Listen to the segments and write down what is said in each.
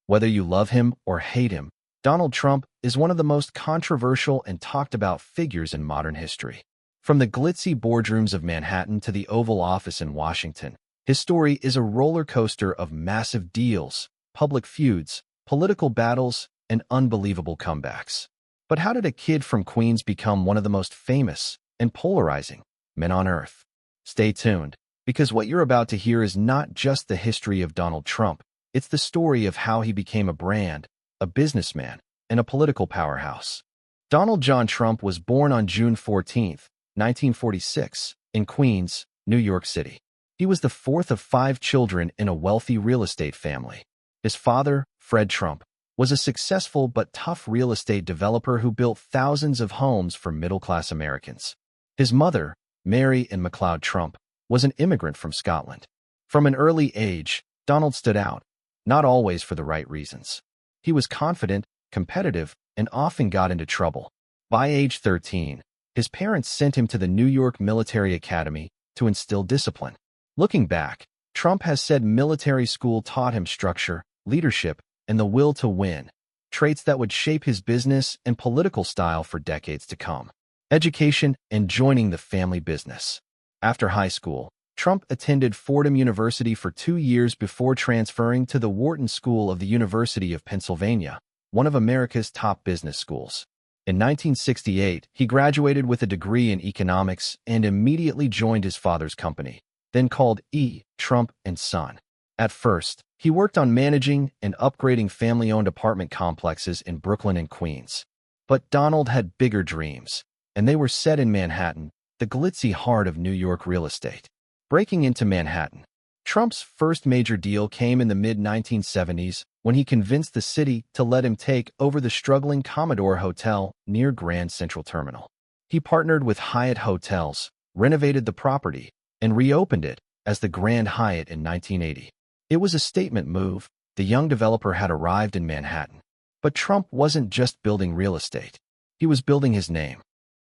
Whether you love him or hate him, Donald Trump is one of the most controversial and talked about figures in modern history. From the glitzy boardrooms of Manhattan to the Oval Office in Washington, his story is a roller coaster of massive deals, public feuds, political battles, and unbelievable comebacks. But how did a kid from Queens become one of the most famous and polarizing men on earth? Stay tuned, because what you're about to hear is not just the history of Donald Trump, it's the story of how he became a brand, a businessman, and a political powerhouse. Donald John Trump was born on June 14, 1946, in Queens, New York City. He was the fourth of 5 children in a wealthy real estate family. His father, Fred Trump, was a successful but tough real estate developer who built thousands of homes for middle-class Americans. His mother, Mary Ann MacLeod Trump, was an immigrant from Scotland. From an early age, Donald stood out, not always for the right reasons. He was confident, competitive, and often got into trouble. By age 13, his parents sent him to the New York Military Academy to instill discipline. Looking back, Trump has said military school taught him structure, leadership, and the will to win, traits that would shape his business and political style for decades to come. Education and joining the family business. After high school, Trump attended Fordham University for 2 years before transferring to the Wharton School of the University of Pennsylvania, one of America's top business schools. In 1968, he graduated with a degree in economics and immediately joined his father's company, then called E. Trump & Son. At first, he worked on managing and upgrading family-owned apartment complexes in Brooklyn and Queens. But Donald had bigger dreams, and they were set in Manhattan, the glitzy heart of New York real estate. Breaking into Manhattan. Trump's first major deal came in the mid-1970s when he convinced the city to let him take over the struggling Commodore Hotel near Grand Central Terminal. He partnered with Hyatt Hotels, renovated the property, and reopened it as the Grand Hyatt in 1980. It was a statement move. The young developer had arrived in Manhattan. But Trump wasn't just building real estate. He was building his name.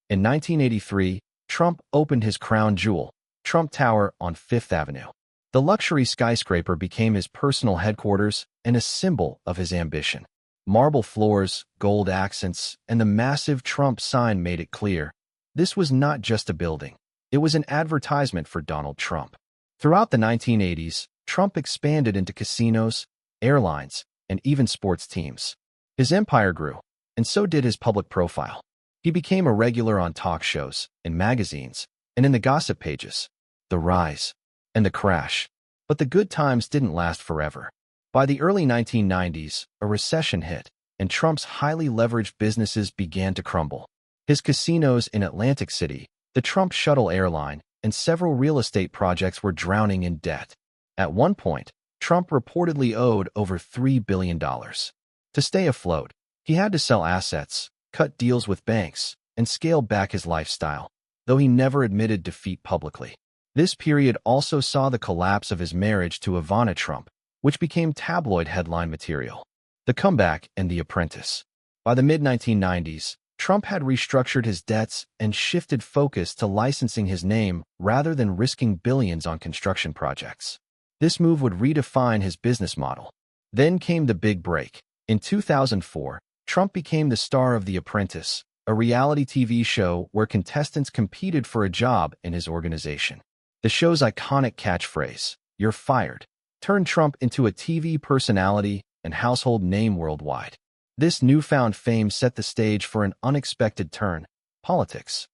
In 1983, Trump opened his crown jewel, Trump Tower on Fifth Avenue. The luxury skyscraper became his personal headquarters and a symbol of his ambition. Marble floors, gold accents, and the massive Trump sign made it clear. This was not just a building. It was an advertisement for Donald Trump. Throughout the 1980s, Trump expanded into casinos, airlines, and even sports teams. His empire grew, and so did his public profile. He became a regular on talk shows, in magazines, and in the gossip pages. The rise and the crash. But the good times didn't last forever. By the early 1990s, a recession hit, and Trump's highly leveraged businesses began to crumble. His casinos in Atlantic City, the Trump Shuttle airline, and several real estate projects were drowning in debt. At one point, Trump reportedly owed over $3 billion. To stay afloat, he had to sell assets, cut deals with banks, and scale back his lifestyle, though he never admitted defeat publicly. This period also saw the collapse of his marriage to Ivana Trump, which became tabloid headline material. The comeback and The Apprentice. By the mid-1990s, Trump had restructured his debts and shifted focus to licensing his name rather than risking billions on construction projects. This move would redefine his business model. Then came the big break. In 2004, Trump became the star of The Apprentice, a reality TV show where contestants competed for a job in his organization. The show's iconic catchphrase, "You're fired," turned Trump into a TV personality and household name worldwide. This newfound fame set the stage for an unexpected turn: politics.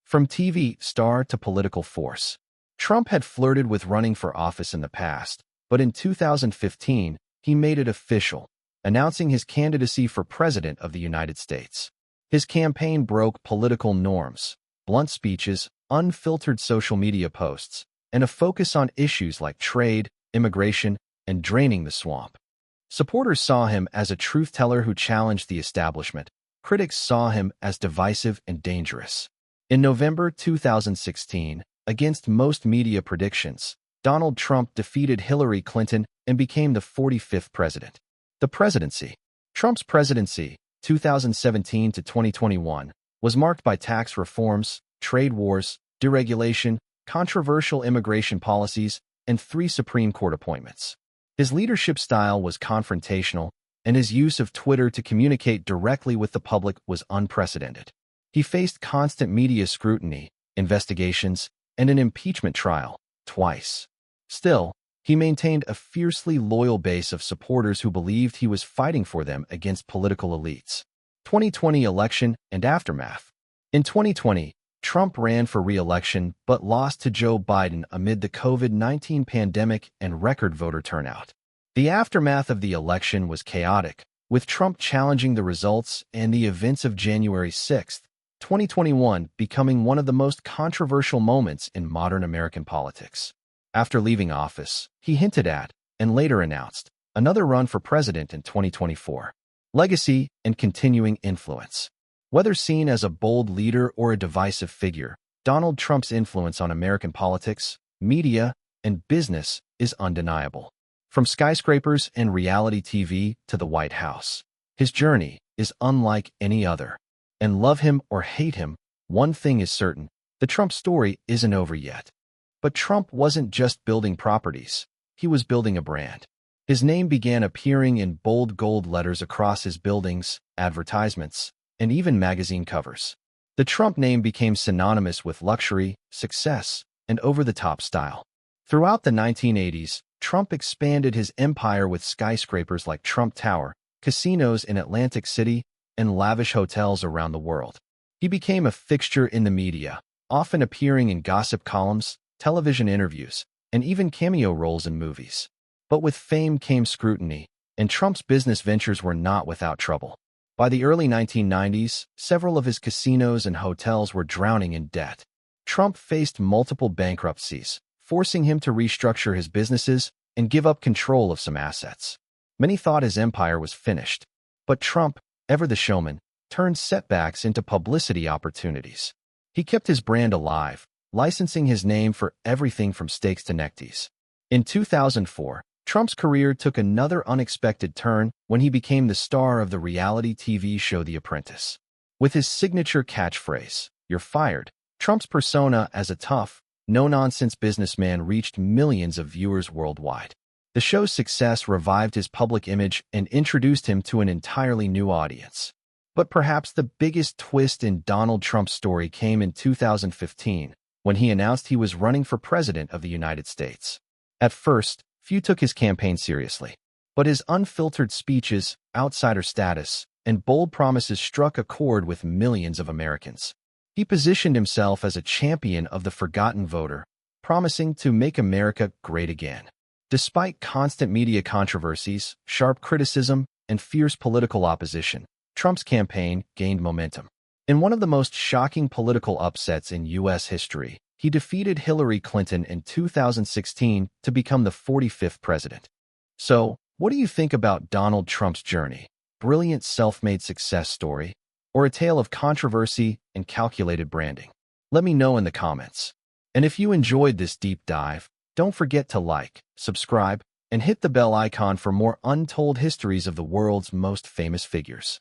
From TV star to political force. Trump had flirted with running for office in the past, but in 2015, he made it official, announcing his candidacy for President of the United States. His campaign broke political norms, blunt speeches, unfiltered social media posts, and a focus on issues like trade, immigration, and draining the swamp. Supporters saw him as a truth-teller who challenged the establishment. Critics saw him as divisive and dangerous. In November 2016, against most media predictions, Donald Trump defeated Hillary Clinton and became the 45th president. The presidency. Trump's presidency, 2017 to 2021, was marked by tax reforms, trade wars, deregulation, controversial immigration policies, and 3 Supreme Court appointments. His leadership style was confrontational, and his use of Twitter to communicate directly with the public was unprecedented. He faced constant media scrutiny, investigations, and an impeachment trial, twice. Still, he maintained a fiercely loyal base of supporters who believed he was fighting for them against political elites. 2020 election and aftermath. In 2020, Trump ran for re-election but lost to Joe Biden amid the COVID-19 pandemic and record voter turnout. The aftermath of the election was chaotic, with Trump challenging the results and the events of January 6, 2021 becoming one of the most controversial moments in modern American politics. After leaving office, he hinted at, and later announced, another run for president in 2024. Legacy and continuing influence. Whether seen as a bold leader or a divisive figure, Donald Trump's influence on American politics, media, and business is undeniable. From skyscrapers and reality TV to the White House, his journey is unlike any other. And love him or hate him, one thing is certain, the Trump story isn't over yet. But Trump wasn't just building properties, he was building a brand. His name began appearing in bold gold letters across his buildings, advertisements, and even magazine covers. The Trump name became synonymous with luxury, success, and over-the-top style. Throughout the 1980s, Trump expanded his empire with skyscrapers like Trump Tower, casinos in Atlantic City, and lavish hotels around the world. He became a fixture in the media, often appearing in gossip columns, television interviews, and even cameo roles in movies. But with fame came scrutiny, and Trump's business ventures were not without trouble. By the early 1990s, several of his casinos and hotels were drowning in debt. Trump faced multiple bankruptcies, forcing him to restructure his businesses and give up control of some assets. Many thought his empire was finished, but Trump, ever the showman, turned setbacks into publicity opportunities. He kept his brand alive, licensing his name for everything from steaks to neckties. In 2004, Trump's career took another unexpected turn when he became the star of the reality TV show The Apprentice. With his signature catchphrase, "You're fired," Trump's persona as a tough, no-nonsense businessman reached millions of viewers worldwide. The show's success revived his public image and introduced him to an entirely new audience. But perhaps the biggest twist in Donald Trump's story came in 2015, when he announced he was running for president of the United States. At first, few took his campaign seriously, but his unfiltered speeches, outsider status, and bold promises struck a chord with millions of Americans. He positioned himself as a champion of the forgotten voter, promising to make America great again. Despite constant media controversies, sharp criticism, and fierce political opposition, Trump's campaign gained momentum. In one of the most shocking political upsets in U.S. history, he defeated Hillary Clinton in 2016 to become the 45th president. So, what do you think about Donald Trump's journey? Brilliant self-made success story, or a tale of controversy and calculated branding? Let me know in the comments. And if you enjoyed this deep dive, don't forget to like, subscribe, and hit the bell icon for more untold histories of the world's most famous figures.